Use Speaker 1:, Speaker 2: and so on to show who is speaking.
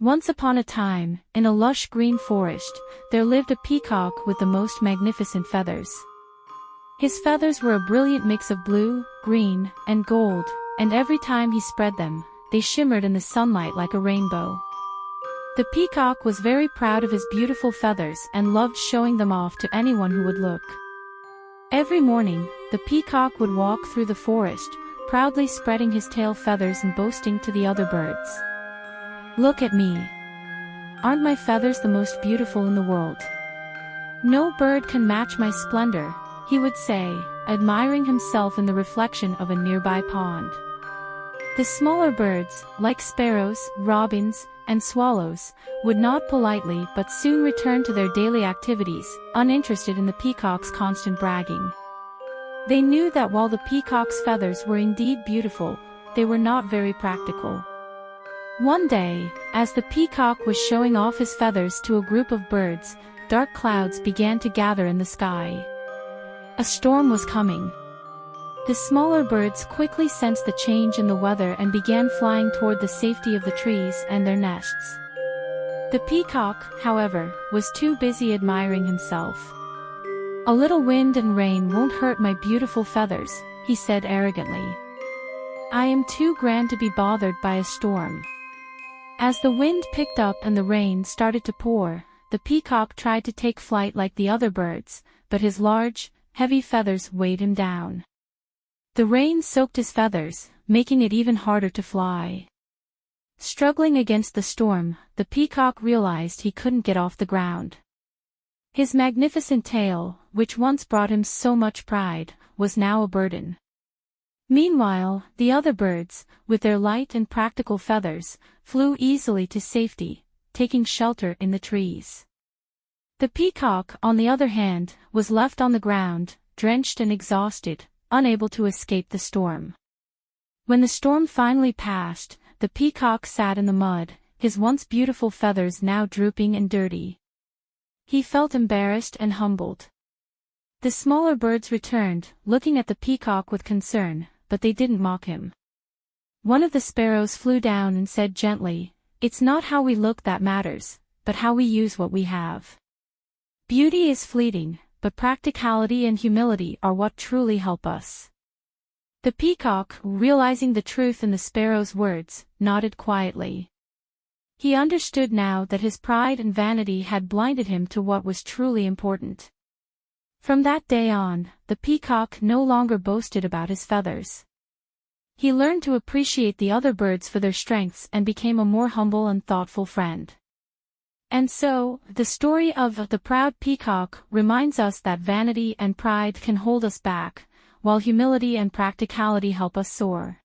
Speaker 1: Once upon a time, in a lush green forest, there lived a peacock with the most magnificent feathers. His feathers were a brilliant mix of blue, green, and gold, and every time he spread them, they shimmered in the sunlight like a rainbow. The peacock was very proud of his beautiful feathers and loved showing them off to anyone who would look. Every morning, the peacock would walk through the forest, proudly spreading his tail feathers and boasting to the other birds. "Look at me. Aren't my feathers the most beautiful in the world? No bird can match my splendor," he would say, admiring himself in the reflection of a nearby pond. The smaller birds, like sparrows, robins, and swallows, would nod politely but soon return to their daily activities, uninterested in the peacock's constant bragging. They knew that while the peacock's feathers were indeed beautiful, they were not very practical. One day, as the peacock was showing off his feathers to a group of birds, dark clouds began to gather in the sky. A storm was coming. The smaller birds quickly sensed the change in the weather and began flying toward the safety of the trees and their nests. The peacock, however, was too busy admiring himself. "A little wind and rain won't hurt my beautiful feathers," he said arrogantly. "I am too grand to be bothered by a storm." As the wind picked up and the rain started to pour, the peacock tried to take flight like the other birds, but his large, heavy feathers weighed him down. The rain soaked his feathers, making it even harder to fly. Struggling against the storm, the peacock realized he couldn't get off the ground. His magnificent tail, which once brought him so much pride, was now a burden. Meanwhile, the other birds, with their light and practical feathers, flew easily to safety, taking shelter in the trees. The peacock, on the other hand, was left on the ground, drenched and exhausted, unable to escape the storm. When the storm finally passed, the peacock sat in the mud, his once beautiful feathers now drooping and dirty. He felt embarrassed and humbled. The smaller birds returned, looking at the peacock with concern, but they didn't mock him. One of the sparrows flew down and said gently, "It's not how we look that matters, but how we use what we have. Beauty is fleeting, but practicality and humility are what truly help us." The peacock, realizing the truth in the sparrow's words, nodded quietly. He understood now that his pride and vanity had blinded him to what was truly important. From that day on, the peacock no longer boasted about his feathers. He learned to appreciate the other birds for their strengths and became a more humble and thoughtful friend. And so, the story of the Proud Peacock reminds us that vanity and pride can hold us back, while humility and practicality help us soar.